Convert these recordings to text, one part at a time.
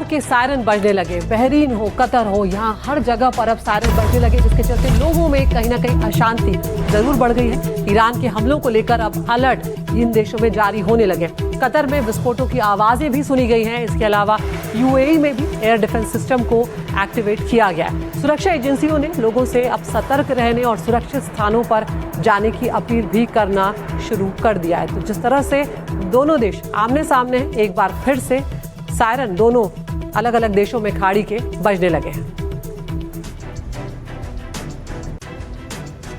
के सायरन बजने लगे। बहरीन हो, कतर हो, यहाँ हर जगह पर अब सायरन बजने लगे, जिसके चलते लोगों में कहीं ना कहीं अशांति जरूर बढ़ गई है। ईरान के हमलों को लेकर अब अलर्ट इन देशों में जारी होने लगे। कतर में विस्फोटों की आवाजें भी सुनी गई हैं। इसके अलावा यूएई में भी एयर डिफेंस सिस्टम को एक्टिवेट किया गया है। सुरक्षा एजेंसियों ने लोगों से अब सतर्क रहने और सुरक्षित स्थानों पर जाने की अपील भी करना शुरू कर दिया है। तो जिस तरह से दोनों देश आमने सामने हैं, एक बार फिर से सायरन दोनों अलग अलग देशों में खाड़ी के बजने लगे हैं।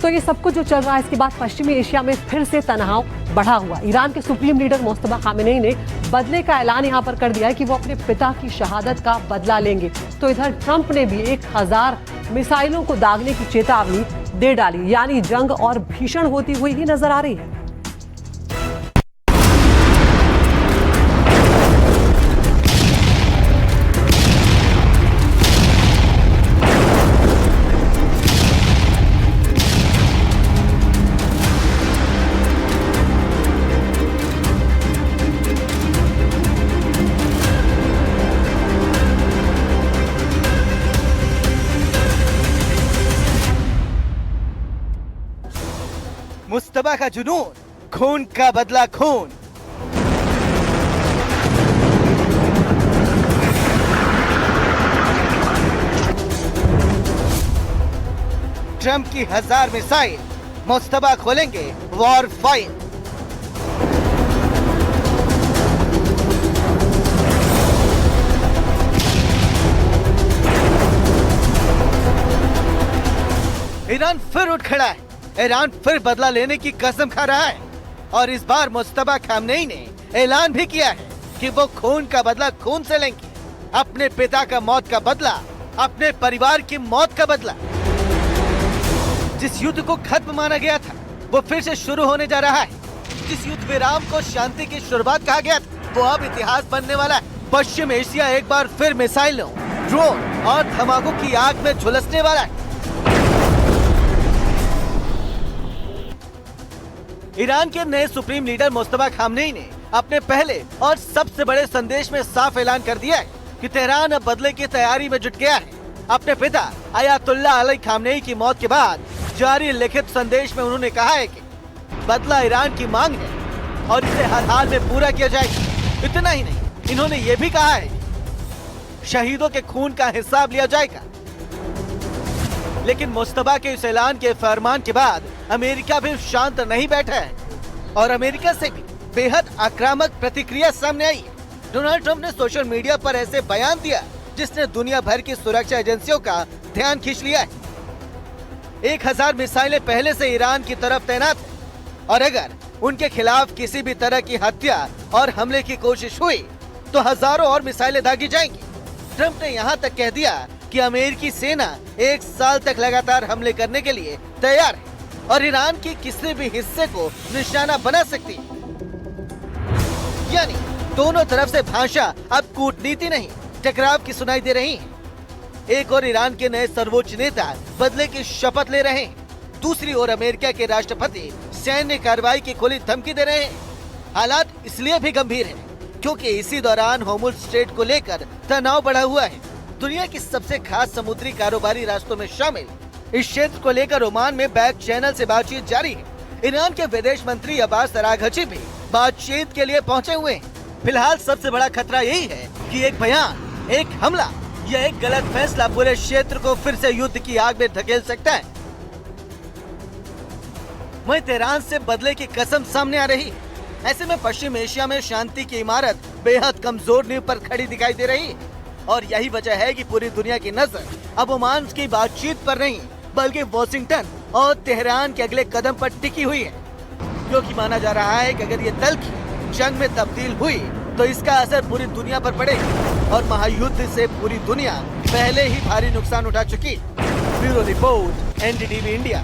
तो ये सब कुछ जो चल रहा है, इसके बाद पश्चिमी एशिया में फिर से तनाव बढ़ा हुआ। ईरान के सुप्रीम लीडर मुस्तफा खामेनेई ने बदले का ऐलान यहां पर कर दिया है कि वो अपने पिता की शहादत का बदला लेंगे। तो इधर ट्रंप ने भी 1000 मिसाइलों को दागने की चेतावनी दे डाली, यानी जंग और भीषण होती हुई ही नजर आ रही है। मुस्तफा का जुनून, खून का बदला खून। ट्रंप की 1000 मिसाइल, मुस्तफा खोलेंगे वॉर फाइल। ईरान फिर उठ खड़ा है। ईरान फिर बदला लेने की कसम खा रहा है और इस बार मुस्तफा खामनेई ने ऐलान भी किया है कि वो खून का बदला खून से लेंगे। अपने पिता का मौत का बदला, अपने परिवार की मौत का बदला। जिस युद्ध को खत्म माना गया था वो फिर से शुरू होने जा रहा है। जिस युद्ध विराम को शांति की शुरुआत कहा गया था वो अब इतिहास बनने वाला है। पश्चिम एशिया एक बार फिर मिसाइलों, ड्रोन और धमाकों की आग में झुलसने वाला है। ईरान के नए सुप्रीम लीडर मुस्तफा खामनेई ने अपने पहले और सबसे बड़े संदेश में साफ ऐलान कर दिया है कि तेहरान अब बदले की तैयारी में जुट गया है। अपने पिता अयातुल्लाह अली खामनेई की मौत के बाद जारी लिखित संदेश में उन्होंने कहा है कि बदला ईरान की मांग है और इसे हर हाल में पूरा किया जाएगा। इतना ही नहीं, इन्होंने ये भी कहा है कि शहीदों के खून का हिसाब लिया जाएगा। लेकिन मुस्तफा के इस ऐलान के फरमान के बाद अमेरिका भी शांत नहीं बैठा है और अमेरिका से भी बेहद आक्रामक प्रतिक्रिया सामने आई है। डोनाल्ड ट्रंप ने सोशल मीडिया पर ऐसे बयान दिया जिसने दुनिया भर की सुरक्षा एजेंसियों का ध्यान खींच लिया है। 1000 मिसाइलें पहले से ईरान की तरफ तैनात है और अगर उनके खिलाफ किसी भी तरह की हत्या और हमले की कोशिश हुई तो हजारों और मिसाइलें दागी जाएंगी। ट्रंप ने यहाँ तक कह दिया कि अमेरिकी सेना 1 साल तक लगातार हमले करने के लिए तैयार है और ईरान की किसी भी हिस्से को निशाना बना सकती है। यानी दोनों तरफ से भाषा अब कूटनीति नहीं, टकराव की सुनाई दे रही है। एक और ईरान के नए सर्वोच्च नेता बदले की शपथ ले रहे हैं, दूसरी ओर अमेरिका के राष्ट्रपति सैन्य कार्रवाई की खुली धमकी दे रहे हैं। हालात इसलिए भी गंभीर हैं क्योंकि इसी दौरान होर्मुज स्ट्रेट को लेकर तनाव बढ़ा हुआ है। दुनिया की सबसे खास समुद्री कारोबारी रास्तों में शामिल इस क्षेत्र को लेकर ओमान में बैक चैनल से बातचीत जारी है। ईरान के विदेश मंत्री अब्बास अराघची भी बातचीत के लिए पहुंचे हुए हैं। फिलहाल सबसे बड़ा खतरा यही है कि एक बयान, एक हमला या एक गलत फैसला पूरे क्षेत्र को फिर से युद्ध की आग में धकेल सकता है। वहीं तेहरान से बदले की कसम सामने आ रही है। ऐसे में पश्चिम एशिया में शांति की इमारत बेहद कमजोर नींव पर खड़ी दिखाई दे रही है और यही वजह है कि पूरी दुनिया की नजर अब ओमान की बातचीत पर नहीं बल्कि वॉशिंगटन और तेहरान के अगले कदम पर टिकी हुई है, क्योंकि माना जा रहा है कि अगर ये तल्खी जंग में तब्दील हुई तो इसका असर पूरी दुनिया पर पड़ेगा और महायुद्ध से पूरी दुनिया पहले ही भारी नुकसान उठा चुकी। Bureau report, NDTV India.